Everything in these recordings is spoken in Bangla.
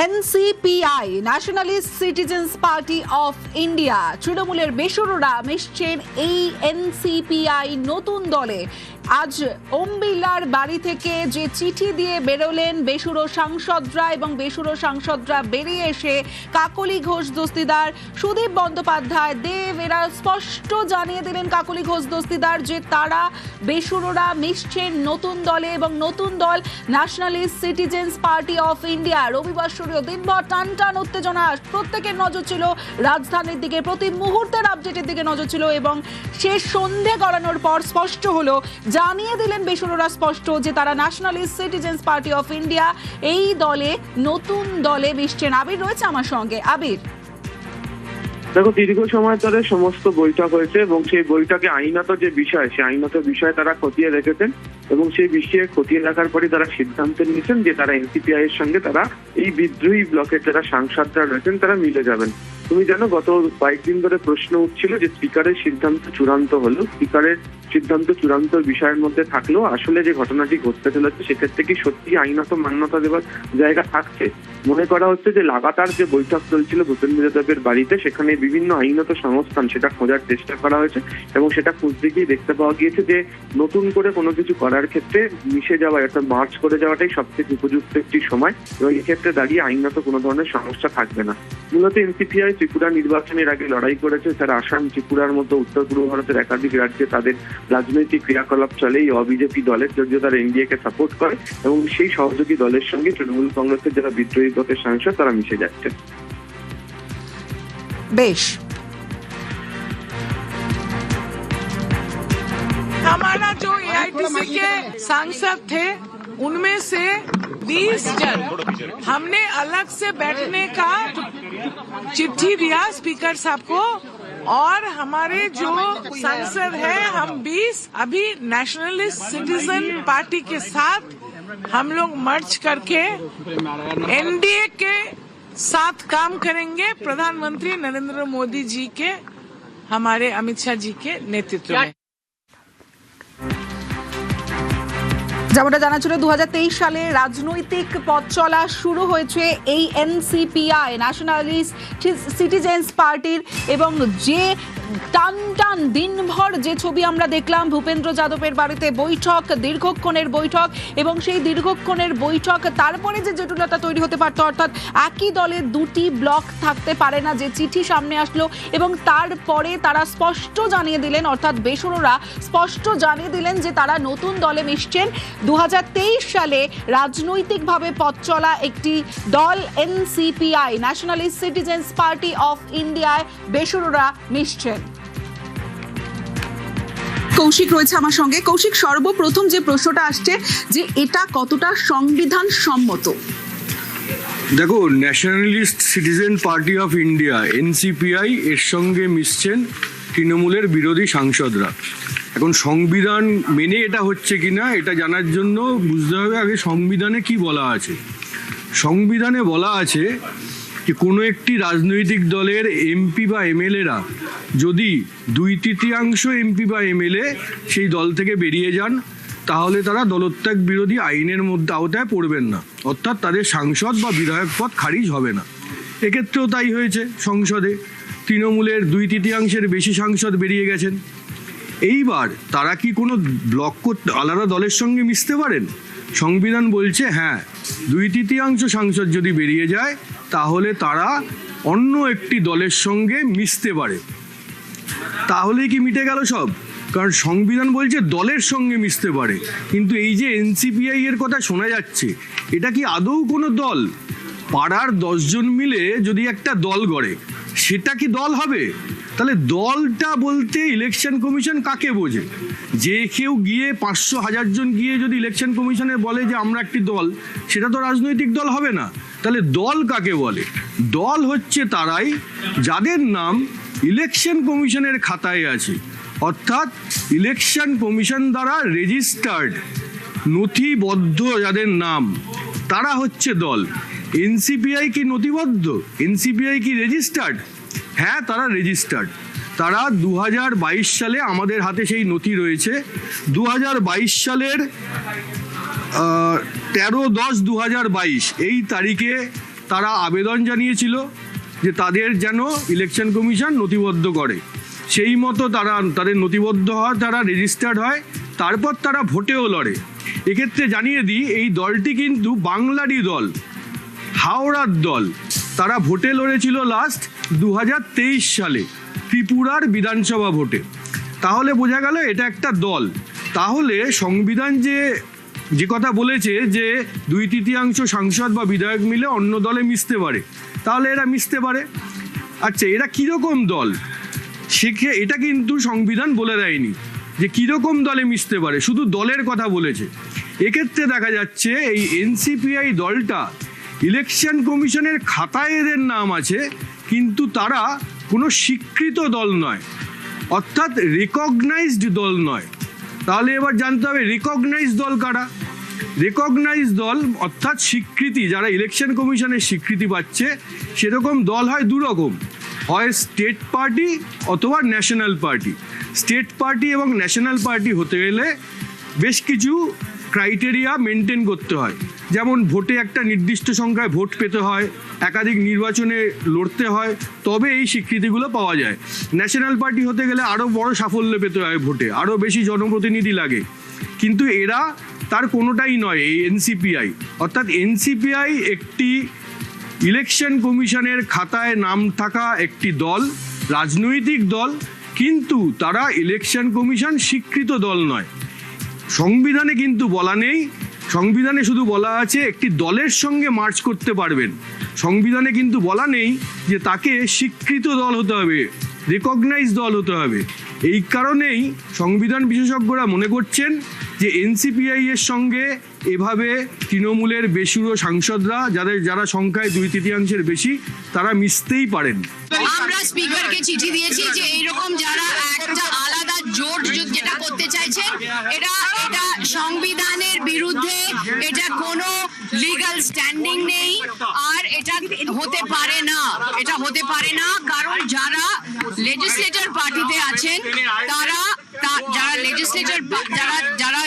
এনসিপিআই Nationalist Citizens Party of India তৃণমূলের বেসুররা মিশছেন এই এনসিপিআই নতুন দলে। আজ ওম বিড়লার বাড়ি থেকে যে চিঠি দিয়ে বেরোলেন বেসুরো সাংসদরা এবং বেসুরো সাংসদরা বেরিয়ে এসে কাকলি ঘোষ দস্তিদার, সুদীপ বন্দ্যোপাধ্যায়, দেব এরা স্পষ্ট জানিয়ে দিলেন কাকলি ঘোষ দস্তিদার যে তারা বেসুরোরা মিশছেন নতুন দলে এবং নতুন দল nationalist Citizens Party of India. রবিবার শুরু দিনভর টান টান উত্তেজনা, প্রত্যেকের নজর ছিল রাজধানীর দিকে, প্রতি মুহূর্তের আপডেটের দিকে নজর ছিল এবং শেষ সন্ধে গড়ানোর পর স্পষ্ট হলো, জানিয়ে দিলেন বেসুরোরা স্পষ্ট যে তারা nationalist Citizens Party of India এই দলে নতুন দলে মিশছেন। আবির রয়েছে আমার সঙ্গে। আবির, দেখো, দীর্ঘ সময় ধরে সমস্ত বৈঠক হয়েছে এবং সেই বৈঠকে আইনত যে বিষয়, সেই আইনত বিষয় তারা খতিয়ে রেখেছেন এবং সেই বিষয়ে খতিয়ে রাখার পরে তারা সিদ্ধান্ত নিয়েছেন যে তারা এনসিপিআই এর সঙ্গে তারা এই বিদ্রোহী ব্লকের যারা সাংসদরা রয়েছেন তারা মিলে যাবেন। তুমি জানো, গত কয়েকদিন ধরে প্রশ্ন উঠছিল যে স্পিকারের সিদ্ধান্ত চূড়ান্ত হলো, স্পিকারের সিদ্ধান্ত চূড়ান্ত বিষয়ের মধ্যে থাকলেও আসলে যে ঘটনাটি ঘটতে চলেছে সেক্ষেত্রে কি সত্যি আইনত মান্যতা দেওয়ার জায়গা থাকছে? মনে করা হচ্ছে যে লাগাতার যে বৈঠক চলছিল ভূপেন্দ্র যাদবের বাড়িতে, সেখানে বিভিন্ন আইনত সংস্থান সেটা খোঁজার চেষ্টা করা হয়েছে এবং সেটা খুঁজতে গিয়ে দেখতে পাওয়া গিয়েছে যে নতুন করে কোনো কিছু করার ক্ষেত্রে মিশে যাওয়া, অর্থাৎ মার্চ করে যাওয়াটাই সবথেকে উপযুক্ত একটি সময় এবং এক্ষেত্রে দাঁড়িয়ে আইনত কোনো ধরনের সমস্যা থাকবে না। মূলত এনসিপিআই ত্রিপুরা নির্বাচনের আগে লড়াই করেছে, তারা আসাম, ত্রিপুরার মতো উত্তর পূর্ব ভারতের একাধিক রাজ্যে তাদের রাজনৈতিক ক্রিয়াকলাপ চলে এই অবিজেপি দলের, যদিও তারা এনডিএ কে সাপোর্ট করে এবং সেই সহযোগী দলের সঙ্গে তৃণমূল কংগ্রেসের যারা বিদ্রোহী ব্লকের সাংসদ তারা মিশে যাচ্ছে। বেশ, हमारा जो एआईटीसी के सांसद थे उनमें से 20 जन हमने अलग से बैठने का चिट्ठी दिया स्पीकर साहब को और हमारे जो सांसद हैं हम 20 अभी नेशनलिस्ट सिटीजन पार्टी के साथ हम लोग मर्ज करके एनडीए के साथ काम करेंगे, प्रधानमंत्री नरेंद्र मोदी जी के, हमारे अमित शाह जी के नेतृत्व में। যেমনটা জানা ছিল 2023 সালে রাজনৈতিক পথ চলা শুরু হয়েছে এই এনসিপিআই ন্যাশনালিস্ট সিটিজেন্স পার্টির এবং যে টান টান দিনভর যে ছবি আমরা দেখলাম ভূপেন্দ্র যাদবের বাড়িতে বৈঠক, দীর্ঘক্ষণের বৈঠক এবং সেই দীর্ঘক্ষণের বৈঠক তারপরে যে জটিলতা তৈরি হতে পারত, অর্থাৎ একই দলে দুটি ব্লক থাকতে পারে না, যে চিঠি সামনে আসলো এবং তারপরে তারা স্পষ্ট জানিয়ে দিলেন, অর্থাৎ বেসুরোরা স্পষ্ট জানিয়ে দিলেন যে তারা নতুন দলে মিশছেন। 2023 সালে রাজনৈতিকভাবে পথ চলা একটি দল এনসিপিআই ন্যাশনালিস্ট সিটিজেন্স পার্টি অফ ইন্ডিয়ায় বেসুরোরা মিশছেন। কৌশিক রয়েছে আমার সঙ্গে। কৌশিক, সর্বপ্রথম যে প্রশ্নটা আসছে যে এটা কতটা সংবিধান সম্মত? দেখো, Nationalist Citizen Party of India NCPI এর সঙ্গে মিশছেন তৃণমূলের বিরোধী সাংসদরা। এখন সংবিধান মেনে এটা হচ্ছে কিনা এটা জানার জন্য বুঝতে হবে আগে সংবিধানে কি বলা আছে। সংবিধানে বলা আছে যে কোনো একটি রাজনৈতিক দলের এমপি বা এমএলএরা যদি 2/3 এমপি বা এমএলএ সেই দল থেকে বেরিয়ে যান তাহলে তারা দলত্যাগ বিরোধী আইনের মধ্যে আওতায় পড়বেন না, অর্থাৎ তাদের সাংসদ বা বিধায়ক পদ খারিজ হবে না। এক্ষেত্রেও তাই হয়েছে। সংসদে তৃণমূলের 2/3 বেশি সাংসদ বেরিয়ে গেছেন। এইবার তারা কি কোনো ব্লক আলাদা দলের সঙ্গে মিশতে পারেন? সংবিধান বলছে হ্যাঁ, 2/3 সাংসদ যদি বেরিয়ে যায় তাহলে তারা অন্য একটি দলের সঙ্গে মিশতে পারে। তাহলেই কি মিটে গেল সব? কারণ সংবিধান বলছে দলের সঙ্গে মিশতে পারে, কিন্তু এই যে এনসিপিআই এর কথা শোনা যাচ্ছে, এটা কি আদৌ কোনো দল? পাড়ার 10 জন মিলে যদি একটা দল গড়ে সেটা কি দল হবে? তাহলে দলটা বলতে ইলেকশন কমিশন কাকে বোঝে? যে কেউ গিয়ে 500-1000 জন গিয়ে যদি ইলেকশন কমিশনে বলে যে আমরা একটি দল, সেটা তো রাজনৈতিক দল হবে না। তাহলে দল কাকে বলে? দল হচ্ছে তারাই যাদের নাম ইলেকশন কমিশনের খাতায় আছে, অর্থাৎ ইলেকশন কমিশন দ্বারা রেজিস্টার্ড, নথিবদ্ধ যাদের নাম, তারা হচ্ছে দল। এনসিপিআই কি নথিবদ্ধ? এনসিপিআই কি রেজিস্টার্ড? হ্যাঁ, তারা রেজিস্টার্ড। তারা 2022 সালে, আমাদের হাতে সেই নথি রয়েছে, 2022 সালের 13/10/2022 এই তারিখে তারা আবেদন জানিয়েছিল যে তাদের যেন ইলেকশন কমিশন নথিবদ্ধ করে, সেই মতো তারা তাদের নথিবদ্ধ হয়, তারা রেজিস্টার্ড হয়, তারপর তারা ভোটেও লড়ে। এক্ষেত্রে জানিয়ে দিই, এই দলটি কিন্তু বাংলারই দল, হাওড়ার দল। তারা ভোটে লড়েছিল লাস্ট 2023 সালে ত্রিপুরার বিধানসভা ভোটে। তাহলে বোঝা গেল এটা একটা দল। তাহলে সংবিধান যে কথা বলেছে যে 2/3 সাংসদ বা বিধায়ক মিলে অন্য দলে মিশতে পারে, তাহলে এরা মিশতে পারে। আচ্ছা, এরা কীরকম দল এটা কিন্তু সংবিধান বলে দেয়নি যে কীরকম দলে মিশতে পারে, শুধু দলের কথা বলেছে। এক্ষেত্রে দেখা যাচ্ছে এই এনসিপিআই দলটা ইলেকশন কমিশনের খাতায় এদের নাম আছে, কিন্তু তারা কোনো স্বীকৃত দল নয়, অর্থাৎ রিকগনাইজড দল নয়। তাহলে এবার জানতে হবে রিকগনাইজড দল কারা। রিকগনাইজড দল অর্থাৎ স্বীকৃতি, যারা ইলেকশন কমিশনের স্বীকৃতি পাচ্ছে, সেরকম দল হয় দু রকম, হয় স্টেট পার্টি অথবা ন্যাশনাল পার্টি। স্টেট পার্টি এবং ন্যাশনাল পার্টি হতে গেলে বেশ কিছু ক্রাইটেরিয়া মেনটেন করতে হয়, যেমন ভোটে একটা নির্দিষ্ট সংখ্যায় ভোট পেতে হয়, একাধিক নির্বাচনে লড়তে হয়, তবে এই স্বীকৃতিগুলো পাওয়া যায়। ন্যাশনাল পার্টি হতে গেলে আরও বড় সাফল্য পেতে হয়, ভোটে আরও বেশি জনপ্রতিনিধি লাগে, কিন্তু এরা তার কোনোটাই নয়। এই এনসিপিআই অর্থাৎ এনসিপিআই একটি ইলেকশন কমিশনের খাতায় নাম থাকা একটি দল, রাজনৈতিক দল, কিন্তু তারা ইলেকশন কমিশন স্বীকৃত দল নয়। সংবিধানে কিন্তু বলা নেই, সংবিধানে শুধু বলা আছে একটি দলের সঙ্গে মার্চ করতে পারবেন। সংবিধানে কিন্তু বলা নেই যে তাকে স্বীকৃত দল হতে হবে, রিকগনাইজ দল হতে হবে। এই কারণেই সংবিধান বিশেষজ্ঞরা মনে করছেন যে এনসিপিআই এর সঙ্গে এভাবে তৃণমূলের বেসুরো সাংসদরা, যারা সংখ্যায় 2/3 বেশি, তারা মিশতেই পারেন। আমরা স্পিকারকে চিঠি দিয়েছি যে এইরকম যারা একটা আলাদা জোট যেটা করতে চাইছেন, এটা সংবিধানের বিরুদ্ধে, এটা কোনো লিগ্যাল স্ট্যান্ডিং নেই, আর এটা হতে পারে না, এটা হতে পারে না। কারণ যারা লেজিসলেটর পার্টিতে আছেন, যারা লেজিসলেটর, যারা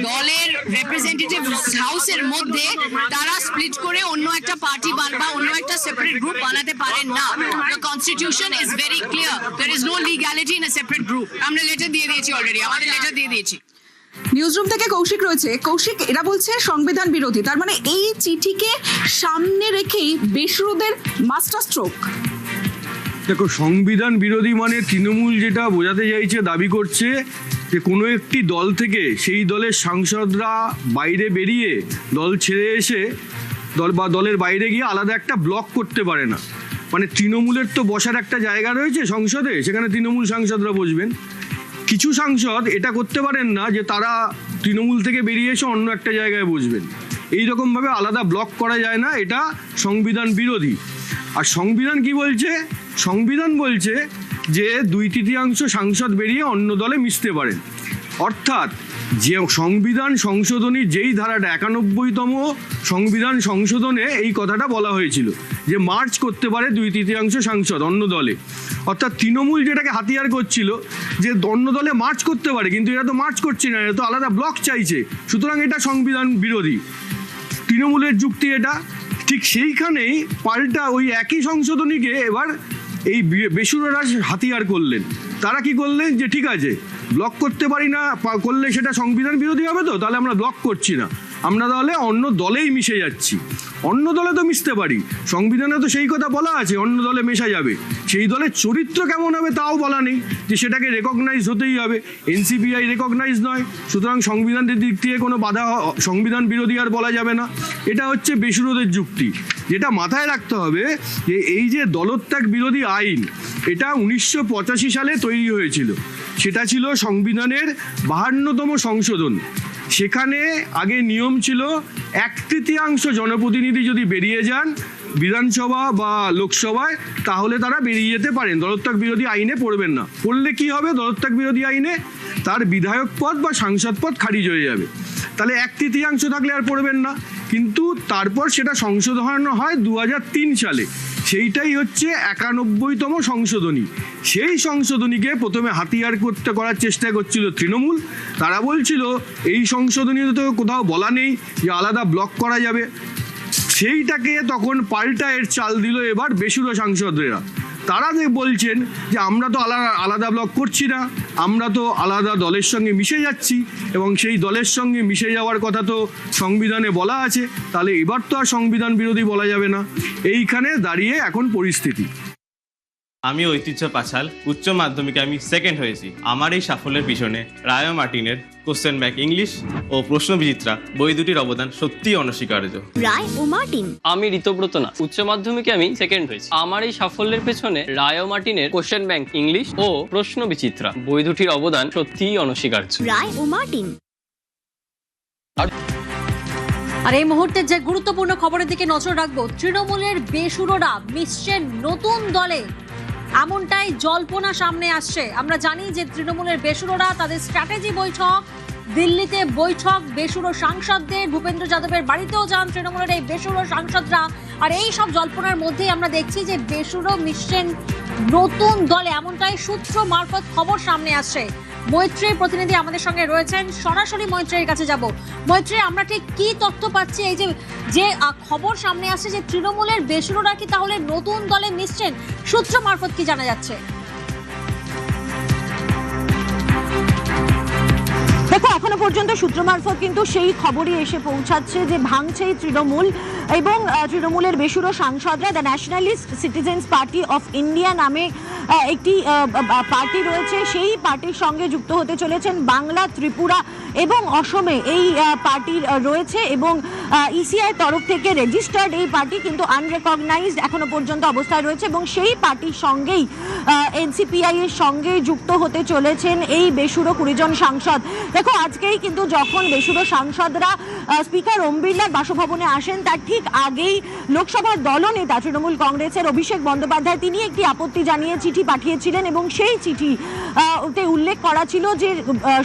দলের রিপ্রেজেন্টেটিভ হাউসের মধ্যে, তারা স্প্লিট করে অন্য একটা পার্টি বা অন্য একটা সেপারেট গ্রুপ বানাতে পারেন না। The constitution is very clear. There is no legality in a separate group. আমরা লেটার দিয়ে দিয়েছি অলরেডি, আমাদের লেটার দিয়ে দিয়েছি। নিউজরুম থেকে কৌশিক রয়েছে। কৌশিক, এরা বলছে সংবিধান বিরোধী, তার মানে এই চিঠিকে সামনে রেখেই বেসুরোদের মাস্টার স্ট্রোক। দেখো, সংবিধান বিরোধী মানে তৃণমূল যেটা বোঝাতে চাইছে, দাবি করছে যে কোনো একটি দল থেকে সেই দলের সাংসদরা বাইরে বেরিয়ে, দল ছেড়ে এসে দলের বাইরে গিয়ে আলাদা একটা ব্লক করতে পারে না। মানে তৃণমূলের তো বসার একটা জায়গা রয়েছে সংসদে, সেখানে তৃণমূল সাংসদরা বসবেন। কিছু সাংসদ এটা করতে পারেন না যে তারা তৃণমূল থেকে বেরিয়ে এসে অন্য একটা জায়গায় বসবেন। এইরকমভাবে আলাদা ব্লক করা যায় না, এটা সংবিধান বিরোধী। আর সংবিধান কি বলছে? সংবিধান বলছে যে 2/3 সাংসদ বেরিয়ে অন্য দলে মিশতে পারেন। অর্থাৎ যে সংবিধান সংশোধনী, যেই ধারাটা 91তম সংবিধান সংশোধনে এই কথাটা বলা হয়েছিল যে মার্চ করতে পারে 2/3 সাংসদ অন্য দলে। অর্থাৎ তৃণমূল যেটাকে হাতিয়ার করছিল যে অন্য দলে মার্চ করতে পারে, কিন্তু এরা তো মার্চ করছে না, এরা তো আলাদা ব্লক চাইছে, সুতরাং এটা সংবিধান বিরোধী। তৃণমূলের যুক্তি এটা। ঠিক সেইখানেই পাল্টা ওই একই সংশোধনীকে এবার এই বেসুরোরা হাতিয়ার করলেন। তারা কি করলেন যে ঠিক আছে, ব্লক করতে পারি না, করলে সেটা সংবিধান বিরোধী হবে, তো তাহলে আমরা ব্লক করছি না, আমরা তাহলে অন্য দলেই মিশে যাচ্ছি। অন্য দলে তো মিশতে পারি, সংবিধানে তো সেই কথা বলা আছে অন্য দলে মেশা যাবে। সেই দলের চরিত্র কেমন হবে তাও বলা নেই, যে সেটাকে রেকগনাইজ হতেই হবে। এনসিপিআই রেকগনাইজ নয়, সুতরাং সংবিধানের দিক থেকে কোনো বাধা, সংবিধান বিরোধী আর বলা যাবে না। এটা হচ্ছে বেসুরোদের যুক্তি। যেটা মাথায় রাখতে হবে যে এই যে দলত্যাগ বিরোধী আইন, এটা 1985 সালে তৈরি হয়েছিল। সেটা ছিল সংবিধানের 52তম সংশোধন। সেখানে আগে নিয়ম ছিল 1/3 জনপ্রতিনিধি যদি বেরিয়ে যান বিধানসভা বা লোকসভায়, তাহলে তারা বেরিয়ে যেতে পারেন, দলত্যাগ বিরোধী আইনে পড়বেন না। পড়লে কি হবে? দলত্যাগ বিরোধী আইনে তার বিধায়ক পদ বা সাংসদ পদ খারিজ হয়ে যাবে। তাহলে 1/3 থাকলে আর পড়বেন না। কিন্তু তারপর সেটা সংশোধন হয় 2003 সালে। সেইটাই হচ্ছে 91তম সংশোধনী। সেই সংশোধনীকে প্রথমে হাতিয়ার করার চেষ্টা করছিল তৃণমূল। তারা বলছিল এই সংশোধনী তো কোথাও বলা নেই যে আলাদা ব্লক করা যাবে। সেইটাকে তখন পাল্টা এর চাল দিল এবার বেসুরো সাংসদরা। তারা বলছেন যে আমরা তো আলাদা ব্লক করছি না, আমরা তো আলাদা দলের সঙ্গে মিশে যাচ্ছি, এবং সেই দলের সঙ্গে মিশে যাওয়ার কথা তো সংবিধানে বলা আছে, তাহলে এবার তো আর সংবিধান বিরোধী বলা যাবে না। এইখানে দাঁড়িয়ে এখন পরিস্থিতি। আমি ঐতিহ্য পাছাল, উচ্চ মাধ্যমিকে আমি সেকেন্ড হয়েছি। আমার এই সাফল্যের পিছনে রায় মার্টিনের কোশ্চেন ব্যাংক ইংলিশ ও প্রশ্ন বিচিত্রা বই দুটির অবদান সত্যিই অনস্বীকার্য। রায় ও মার্টিন। আমি ঋতব্রত নাথ, উচ্চ মাধ্যমিকে আমি সেকেন্ড হয়েছি। আমার এই সাফল্যের পেছনে রায় ও মার্টিনের কোশ্চেন ব্যাংক ইংলিশ ও প্রশ্ন বিচিত্রা বই দুটির অবদান সত্যিই অনস্বীকার্য। রায় ও মার্টিন। আর এই মুহূর্তে যে গুরুত্বপূর্ণ খবরের দিকে নজর রাখবো, তৃণমূলের বেসুরোরা মিশছেন নতুন দলে, এমনটাই জল্পনা সামনে আসছে। আমরা জানি যে তৃণমূলের বেসুরোরা তাদের স্ট্র্যাটেজি বৈঠক, দিল্লিতে বৈঠক বেসুরো সাংসদদের, ভূপেন্দ্র যাদবের বাড়িতেও যান তৃণমূলের এই বেসুরো সাংসদরা। আর এই সব জল্পনার মধ্যেই আমরা দেখছি যে বেসুরো মিশছেন নতুন দলে, এমনটাই সূত্র মারফত খবর সামনে আসছে। মৈত্রীর প্রতিনিধি আমাদের সঙ্গে রয়েছেন, সরাসরি মৈত্রীর কাছে যাব। মৈত্রী, আমরা ঠিক কি তথ্য পাচ্ছি এই যে খবর সামনে আসছে যে তৃণমূলের বেসুরোরা কি তাহলে নতুন দলে মিশছেন, সূত্র মারফত কি জানা যাচ্ছে? দেখো, এখনো পর্যন্ত সূত্র মারফত কিন্তু সেই খবরই এসে পৌঁছাচ্ছে যে ভাঙছেই তৃণমূল, এবং তৃণমূলের বেসুরো সাংসদরা the Nationalist Citizens Party of India নামে একটি পার্টি রয়েছে, সেই পার্টির সঙ্গে যুক্ত হতে চলেছেন বাংলা, ত্রিপুরা এবং অসমে এই পার্টির রয়েছে, এবং ইসিআই তরফ থেকে রেজিস্টার্ড এই পার্টি, কিন্তু আনরেকগনাইজড এখনো পর্যন্ত অবস্থায় রয়েছে, এবং সেই পার্টির সঙ্গেই এনসিপিআই এর সঙ্গে যুক্ত হতে চলেছেন এই বেসুরো 20 জন সাংসদ। দেখো, আজকেই কিন্তু যখন বেসুরো সাংসদরা স্পিকার ওম বিড়লার বাসভবনে আসেন, তার ঠিক আগেই লোকসভার দলনেতা তৃণমূল কংগ্রেসের অভিষেক বন্দ্যোপাধ্যায় তিনি একটি আপত্তি জানিয়ে চিঠি পাঠিয়েছিলেন, এবং সেই চিঠিতে উল্লেখ করা ছিল যে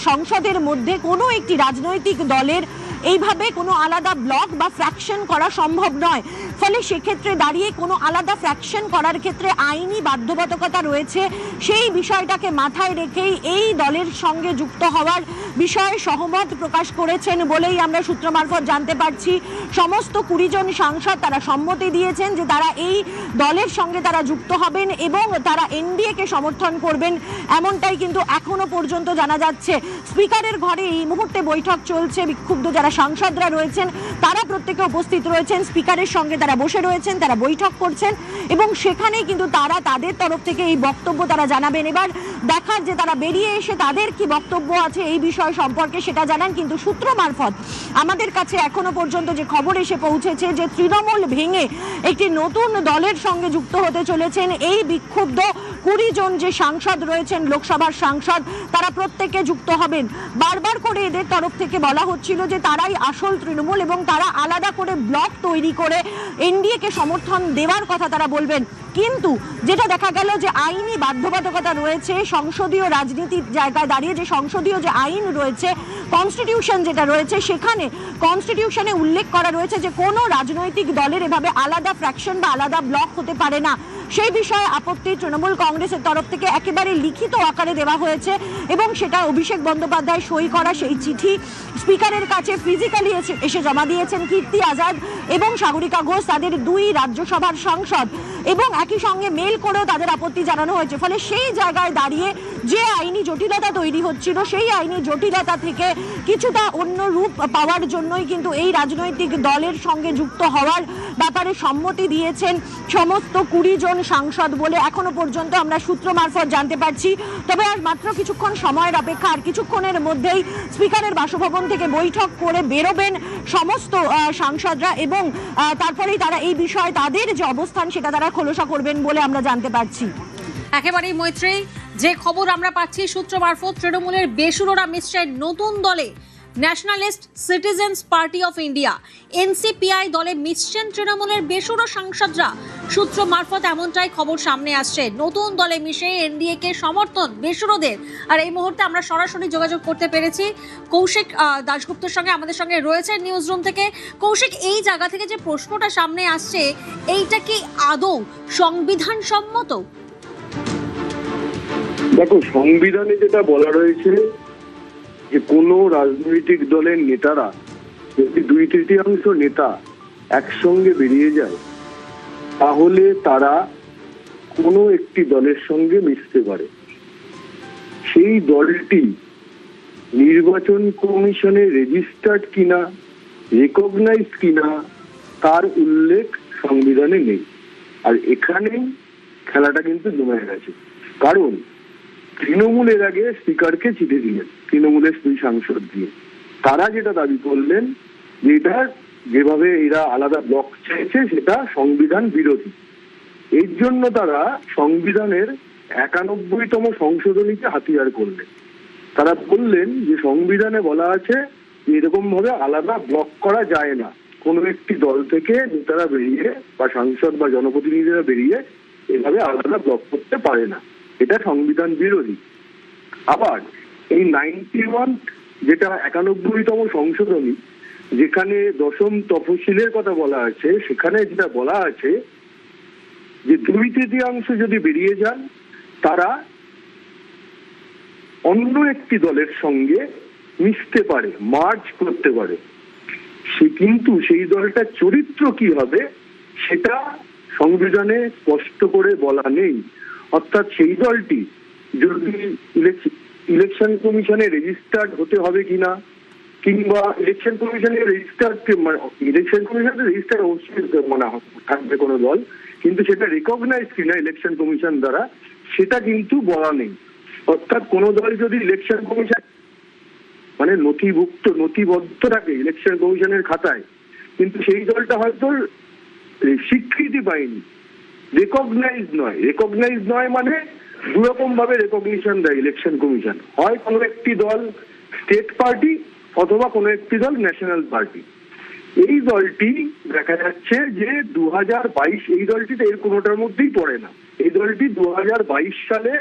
সংসদের মধ্যে কোনো একটি রাজনৈতিক দলের এইভাবে কোনো আলাদা ব্লক বা ফ্র্যাকশন করা সম্ভব নয়। ফলে সেক্ষেত্রে দাঁড়িয়ে কোনো আলাদা ফ্র্যাকশন করার ক্ষেত্রে আইনি বাধ্যবাধকতা রয়েছে, সেই বিষয়টাকে মাথায় রেখেই এই দলের সঙ্গে যুক্ত হওয়ার বিষয়ে সহমত প্রকাশ করেছেন বলেই আমরা সূত্র মারফত জানতে পারছি। সমস্ত 20 জন সাংসদ তারা সম্মতি দিয়েছেন যে তারা এই দলের সঙ্গে তারা যুক্ত হবেন এবং তারা এনডিএ কে সমর্থন করবেন, এমনটাই কিন্তু এখনো পর্যন্ত জানা যাচ্ছে। স্পিকারের ঘরে এই মুহূর্তে বৈঠক চলছে, বিক্ষুব্ধ যারা সাংসদরা রয়েছেন তারা প্রত্যেকে উপস্থিত রয়েছেন, স্পিকারের সঙ্গে তারা বসে রয়েছেন, তারা বৈঠক করছেন, এবং সেখানে কিন্তু তারা তাদের তরফ থেকে এই বক্তব্য তারা জানাবেন। এবার দেখার যে তারা বেরিয়ে এসে তাদের কি বক্তব্য আছে এই বিষয় সম্পর্কে সেটা জানান। কিন্তু সূত্র মারফত আমাদের কাছে এখনো পর্যন্ত যে খবর এসে পৌঁছেছে যে তৃণমূল ভেঙে একটি নতুন দলের সঙ্গে যুক্ত হতে চলেছেন এই বিক্ষুব্ধ 20 জন যে সাংসদ রয়েছেন, লোকসভার সাংসদ, তারা প্রত্যেকে যুক্ত হবেন। বারবার করে এদের তরফ থেকে বলা হচ্ছিল যে তারাই আসল তৃণমূল, এবং তারা আলাদা করে ব্লক তৈরি করে এনডিএ কে সমর্থন দেওয়ার কথা তারা বলবেন। কিন্তু যেটা দেখা গেল যে আইনি বাধ্যবাধকতা রয়েছে, সংসদীয় রাজনীতির জায়গায় দাঁড়িয়ে যে সংসদীয় যে আইন রয়েছে, কনস্টিটিউশন যেটা রয়েছে, সেখানে কনস্টিটিউশনে উল্লেখ করা রয়েছে যে কোনো রাজনৈতিক দলের এভাবে আলাদা ফ্র্যাকশন বা আলাদা ব্লক হতে পারে না। সেই বিষয়ে আপত্তি তৃণমূল কংগ্রেসের তরফ থেকে একেবারে লিখিত আকারে দেওয়া হয়েছে, এবং সেটা অভিষেক বন্দ্যোপাধ্যায় সই করা সেই চিঠি স্পিকারের কাছে ফিজিক্যালি এসে জমা দিয়েছেন কীর্তি আজাদ এবং সাগরিকা ঘোষ, তাদের 2 রাজ্যসভার সাংসদ, এবং একই সঙ্গে মেল করেও তাদের আপত্তি জানানো হয়েছে। ফলে সেই জায়গায় দাঁড়িয়ে যে আইনি জটিলতা তৈরি হচ্ছিল, সেই আইনি জটিলতা থেকে কিছুটা অন্য রূপ পাওয়ার জন্যই কিন্তু এই রাজনৈতিক দলের সঙ্গে যুক্ত হওয়ার ব্যাপারে সম্মতি দিয়েছেন সমস্ত 20 জন সাংসদ বলে এখনো পর্যন্ত আমরা সূত্র মারফত জানতে পারছি। তবে আর মাত্র কিছুক্ষণ সময়ের অপেক্ষা, আর কিছুক্ষণের মধ্যেই স্পিকারের বাসভবন থেকে বৈঠক করে বেরোবেন সমস্ত সাংসদরা, এবং তারপরেই তারা এই বিষয়ে তাদের যে অবস্থান সেটা তারা খোলসা করবেন বলে আমরা জানতে পারছি। একেবারেই মৈত্রী, যে খবর আমরা পাচ্ছি সূত্র মারফত, তৃণমূলের বেসুরোরা মিশছেন নতুন দলে, Nationalist Citizens Party of India NCPI দলে মিশছেন তৃণমূলের বেসুরো সাংসদরা। সূত্র মারফত এমনটাই খবর সামনে আসছে, নতুন দলে মিশে এনডিএ কে সমর্থন বেসুরোদের। আর এই মুহূর্তে আমরা সরাসরি যোগাযোগ করতে পেরেছি কৌশিক দাশগুপ্তর সঙ্গে, আমাদের সঙ্গে রয়েছে নিউজ রুম থেকে। কৌশিক, এই জায়গা থেকে যে প্রশ্নটা সামনে আসছে, এইটা কি আদৌ সংবিধান সম্মত? দেখো, সংবিধানে যেটা বলা রয়েছে যে কোনো রাজনৈতিক দলের নেতারা যদি 2/3 নেতা একসঙ্গে বেরিয়ে যায়, তাহলে তারা কোনো একটি দলের সঙ্গে মিশতে পারে। সেই দলটি নির্বাচন কমিশনে রেজিস্টার্ড কিনা, রেকগনাইজ কিনা, তার উল্লেখ সংবিধানে নেই। আর এখানেই খেলাটা কিন্তু জমে গেছে। কারণ তৃণমূল এর আগে স্পিকারকে চিঠি দিলেন, তৃণমূলের 2 সাংসদ দিয়ে। তারা যেটা দাবি করলেন যে এটা যেভাবে এরা আলাদা ব্লক চাইছে সেটা সংবিধান বিরোধী। এর জন্য তারা সংবিধানের 91তম সংশোধনীকে হাতিয়ার করলেন। তারা বললেন যে সংবিধানে বলা আছে যে এরকম ভাবে আলাদা ব্লক করা যায় না, কোনো একটি দল থেকে নেতারা বেরিয়ে বা সাংসদ বা জনপ্রতিনিধিরা বেরিয়ে এভাবে আলাদা ব্লক করতে পারে না, এটা সংবিধান বিরোধী। আবার এই 91 যেটা 91তম সংশোধনী, যেখানে 10ম তফসিলের কথা বলা আছে, সেখানে যেটা বলা আছে যে 2/3 যদি বেরিয়ে যান তারা অন্য একটি দলের সঙ্গে মিশতে পারে, মার্জ করতে পারে। সে কিন্তু সেই দলটার চরিত্র কি হবে সেটা সংবিধানে স্পষ্ট করে বলা নেই। অর্থাৎ সেই দলটি যদি ইলেকশন কমিশনে রেজিস্টার্ড হতে হবে কিনা, কিংবা ইলেকশন কমিশনে রেজিস্টার্ড অবশ্যই মনে থাকবে কোনো দল, কিন্তু সেটা রেকগনাইজ কিনা ইলেকশন কমিশন দ্বারা সেটা কিন্তু বলা নেই। অর্থাৎ কোন দল যদি ইলেকশন কমিশন মানে নথিবদ্ধ থাকে ইলেকশন কমিশনের খাতায়, কিন্তু সেই দলটা হয়তো স্বীকৃতি পায়নি, রেকগনাইজ নয় মানে 2 রকম ভাবে রেকগনিশন দেয় ইলেকশন কমিশন। হয় কোনো একটি দল স্টেট পার্টি অথবা কোনো একটি দল ন্যাশনাল পার্টি। এই দলটি দেখা যাচ্ছে যে 2022, এই দলটিতে এর কোনোটার মধ্যেই পড়ে না। এই দলটি 2022 সালে,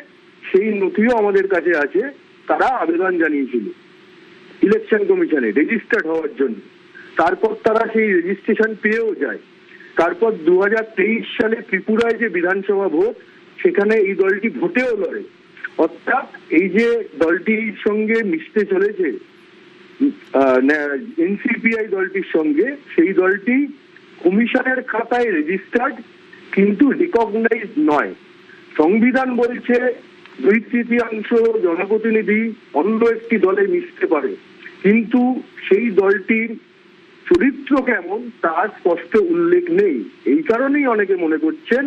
সেই নথিও আমাদের কাছে আছে, তারা আবেদন জানিয়েছিল ইলেকশন কমিশনে রেজিস্টার্ড হওয়ার জন্য। তারপর তারা সেই রেজিস্ট্রেশন পেয়েও যায়। তারপর 2023 সালে ত্রিপুরায় যে বিধানসভা ভোট, সেখানে এই দলটি ভোটেও লড়ে। অর্থাৎ এই যে দলটির সঙ্গে মিশতে চলেছে এনসিপিআই দলটির সঙ্গে, সেই দলটি কমিশনের খাতায় রেজিস্টার্ড কিন্তু রিকগনাইজ নয়। সংবিধান বলছে 2/3 জনপ্রতিনিধি অন্য একটি দলে মিশতে পারে, কিন্তু সেই দলটির চরিত্র কেমন তার স্পষ্ট উল্লেখ নেই। এই কারণেই অনেকে মনে করছেন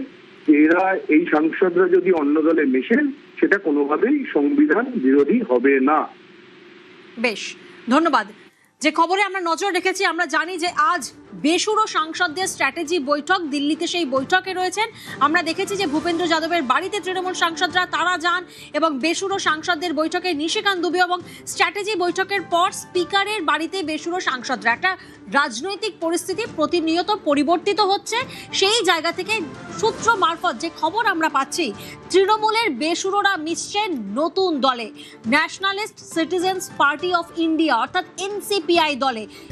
যে এরা, এই সাংসদরা যদি অন্য দলে মেশেন সেটা কোনোভাবেই সংবিধান বিরোধী হবে না। বেশ, ধন্যবাদ। যে খবরে আমরা নজর রেখেছি, আমরা জানি যে আজ বেসুরো সাংসদদের স্ট্র্যাটেজি বৈঠক, দিল্লিতে সেই বৈঠকে রয়েছেন। আমরা দেখেছি যে ভূপেন্দ্র যাদবের বাড়িতে তৃণমূল সাংসদরা তারা যান এবং বেসুরো সাংসদদের বৈঠকে নিশিকান্ত দুবে, এবং স্ট্র্যাটেজি বৈঠকের পর স্পিকারের বাড়িতে বেসুরো সাংসদরা। একটা রাজনৈতিক পরিস্থিতি প্রতিনিয়ত পরিবর্তিত হচ্ছে। সেই জায়গা থেকে সূত্র মারফত যে খবর আমরা পাচ্ছি, তৃণমূলের বেসুরোরা মিশছেন নতুন দলে, Nationalist Citizens Party of India অর্থাৎ এনসিপিআই দলে।